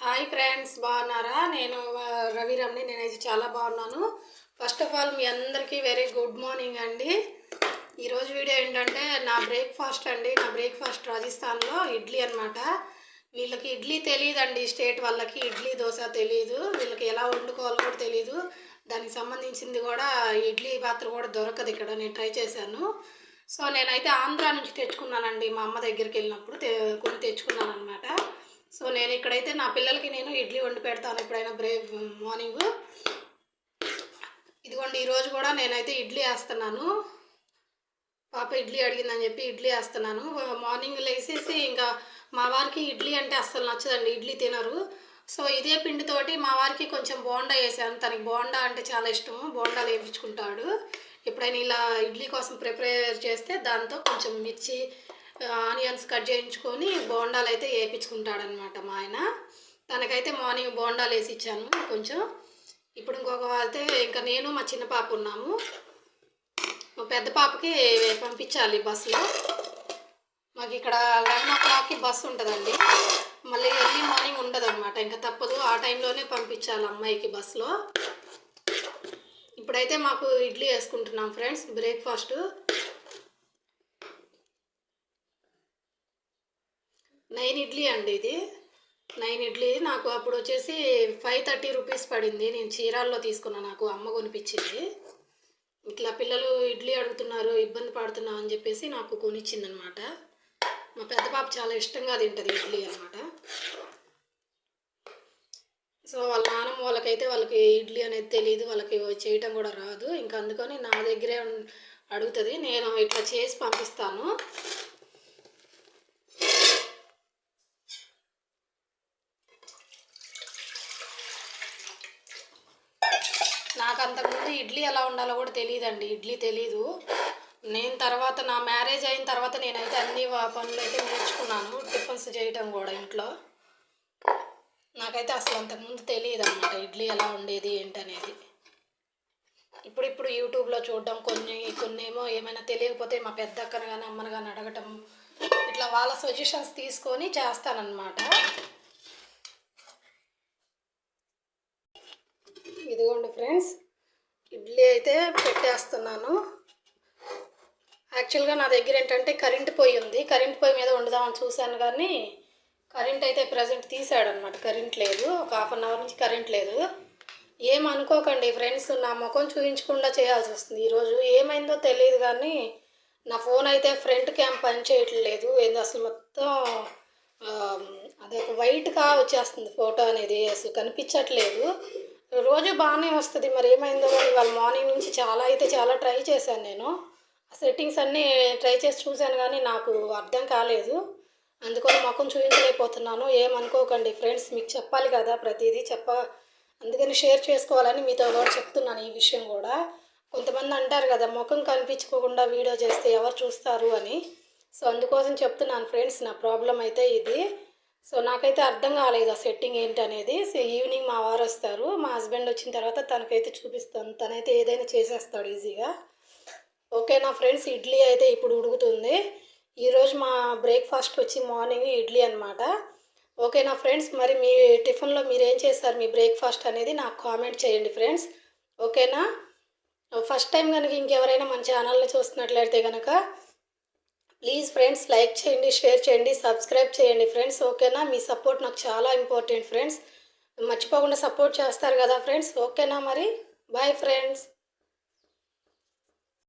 Hi friends, బాగున్నారా? నేను రవిరమ్ని. నేనైతే చాలా బాగున్నాను. ఫస్ట్ ఆఫ్ ఆల్ మీ అందరికీ వెరీ గుడ్ మార్నింగ్ అండి. ఈరోజు వీడియో ఏంటంటే నా బ్రేక్ఫాస్ట్ అండి. నా బ్రేక్ఫాస్ట్ రాజస్థాన్లో ఇడ్లీ అనమాట. వీళ్ళకి ఇడ్లీ తెలియదండి. స్టేట్ వాళ్ళకి ఇడ్లీ దోశ తెలియదు. వీళ్ళకి ఎలా వండుకోవాలో కూడా తెలియదు. దానికి సంబంధించింది కూడా ఇడ్లీ పాత్ర కూడా దొరకదు ఇక్కడ. నేను ట్రై చేశాను. సో నేనైతే ఆంధ్రా నుంచి తెచ్చుకున్నానండి. మా అమ్మ దగ్గరికి వెళ్ళినప్పుడు కొని తెచ్చుకున్నాను అనమాట. సో నేను ఇక్కడైతే నా పిల్లలకి నేను ఇడ్లీ వండి పెడతాను ఎప్పుడైనా మార్నింగ్. ఇదిగోండి, ఈరోజు కూడా నేనైతే ఇడ్లీ వేస్తున్నాను. పాప ఇడ్లీ అడిగిందని చెప్పి ఇడ్లీ వేస్తున్నాను. మార్నింగ్ లేసేసి ఇంకా మా వారికి ఇడ్లీ అంటే అస్సలు నచ్చదండి, ఇడ్లీ తినరు. సో ఇదే పిండితోటి మా వారికి కొంచెం బోండా వేసాను. తనకి బోండా అంటే చాలా ఇష్టము. బోండాలు వేయించుకుంటాడు. ఎప్పుడైనా ఇలా ఇడ్లీ కోసం ప్రిపేర్ చేస్తే దాంతో కొంచెం మిర్చి ఆనియన్స్ కట్ చేయించుకొని బోండాలు అయితే వేయించుకుంటాడనమాట మా ఆయన. తనకైతే మార్నింగ్ బోండాలు వేసి ఇచ్చాను కొంచెం. ఇప్పుడు ఇంకొక అయితే ఇంకా నేను మా చిన్న పాప ఉన్నాము. మా పెద్ద పాపకి పంపించాలి బస్సులో. మాకు ఇక్కడ 11 o'clockకి బస్సు ఉంటుందండి. మళ్ళీ ఎర్లీ మార్నింగ్ ఉండదు అనమాట. ఇంకా తప్పదు, ఆ టైంలోనే పంపించాలి అమ్మాయికి బస్సులో. ఇప్పుడైతే మాకు ఇడ్లీ వేసుకుంటున్నాం ఫ్రెండ్స్, బ్రేక్ఫాస్ట్. 9 ఇడ్లీ అండి ఇది. 9 ఇడ్లీ నాకు అప్పుడు వచ్చేసి 530 రూపీస్ పడింది. నేను చీరాల్లో తీసుకున్నాను, నాకు అమ్మ కొనిపించింది. ఇట్లా పిల్లలు ఇడ్లీ అడుగుతున్నారు, ఇబ్బంది పడుతున్నాం అని చెప్పేసి నాకు కొనిచ్చింది అనమాట. మా పెద్ద పాప చాలా ఇష్టంగా తింటుంది ఇడ్లీ అనమాట. సో వాళ్ళ నాన్నమ్మ వాళ్ళకైతే వాళ్ళకి ఇడ్లీ అనేది తెలియదు, వాళ్ళకి చేయటం కూడా రాదు. ఇంకా అందుకని నా దగ్గరే అడుగుతుంది. నేను ఇట్లా చేసి పంపిస్తాను. నాకు అంతకుముందు ఇడ్లీ ఎలా ఉండాలో కూడా తెలియదండి. ఇడ్లీ తెలీదు. నేను తర్వాత నా మ్యారేజ్ అయిన తర్వాత నేనైతే అన్ని పనులు అయితే నేర్చుకున్నాను, టిఫిన్స్ చేయటం కూడా ఇంట్లో. నాకైతే అసలు అంతకుముందు తెలియదు అనమాట ఇడ్లీ ఎలా ఉండేది ఏంటనేది. ఇప్పుడు యూట్యూబ్లో చూడడం, కొన్ని ఏమో ఏమైనా తెలియకపోతే మా పెద్ద అక్కను కానీ అమ్మను కానీ అడగటం, ఇట్లా వాళ్ళ సజెషన్స్ తీసుకొని చేస్తానన్నమాట. ఇదిగోండి ఫ్రెండ్స్, ఇడ్లీ అయితే పెట్టేస్తున్నాను. యాక్చువల్గా నా దగ్గర ఏంటంటే కరెంట్ పొయ్యి ఉంది. కరెంట్ పొయ్యి మీద వండుదామని చూశాను కానీ కరెంట్ అయితే ప్రజెంట్ తీసాడనమాట. కరెంట్ లేదు, ఒక 1/2 hour నుంచి కరెంట్ లేదు. ఏమనుకోకండి ఫ్రెండ్స్, నా ముఖం చూపించకుండా చేయాల్సి వస్తుంది ఈరోజు. ఏమైందో తెలియదు కానీ నా ఫోన్ అయితే ఫ్రంట్ క్యామ్ పని చేయట్లేదు. ఏందో అసలు మొత్తం అదొక వైట్గా వచ్చేస్తుంది ఫోటో అనేది, అసలు కనిపించట్లేదు. రోజు బాగానే వస్తుంది, మరి ఏమైందో కానీ ఇవాళ మార్నింగ్ నుంచి చాలా ట్రై చేశాను. నేను సెట్టింగ్స్ అన్నీ ట్రై చేసి చూశాను కానీ నాకు అర్థం కాలేదు. అందుకని ముఖం చూపించలేకపోతున్నాను. ఏమనుకోకండి ఫ్రెండ్స్, మీకు చెప్పాలి కదా ప్రతిదీ అందుకని షేర్ చేసుకోవాలని మీతో కూడా చెప్తున్నాను ఈ విషయం కూడా. కొంతమంది అంటారు కదా ముఖం కనిపించుకోకుండా వీడియో చేస్తే ఎవరు చూస్తారు అని. సో అందుకోసం చెప్తున్నాను ఫ్రెండ్స్, నా ప్రాబ్లం అయితే ఇది. సో నాకైతే అర్థం కాలేదు ఆ సెట్టింగ్ ఏంటనేది. సో ఈవినింగ్ మా వారు వస్తారు, మా హస్బెండ్ వచ్చిన తర్వాత తనకైతే చూపిస్తాను. తనైతే ఏదైనా చేసేస్తాడు ఈజీగా. ఓకేనా ఫ్రెండ్స్, ఇడ్లీ అయితే ఇప్పుడు ఉడుకుతుంది. ఈరోజు మా బ్రేక్ఫాస్ట్ వచ్చి మార్నింగ్ ఇడ్లీ అనమాట. ఓకేనా ఫ్రెండ్స్, మరి మీ టిఫిన్లో మీరు ఏం చేస్తారు, మీ బ్రేక్ఫాస్ట్ అనేది నాకు కామెంట్ చేయండి ఫ్రెండ్స్. ఓకేనా? ఫస్ట్ టైం కనుక ఇంకెవరైనా మన ఛానల్ని చూస్తున్నట్లయితే కనుక ప్లీజ్ ఫ్రెండ్స్ లైక్ చేయండి, షేర్ చేయండి, సబ్స్క్రైబ్ చేయండి ఫ్రెండ్స్. ఓకేనా? మీ సపోర్ట్ నాకు చాలా ఇంపార్టెంట్ ఫ్రెండ్స్. మర్చిపోకుండా సపోర్ట్ చేస్తారు కదా ఫ్రెండ్స్. ఓకేనా? మరి బాయ్ ఫ్రెండ్స్.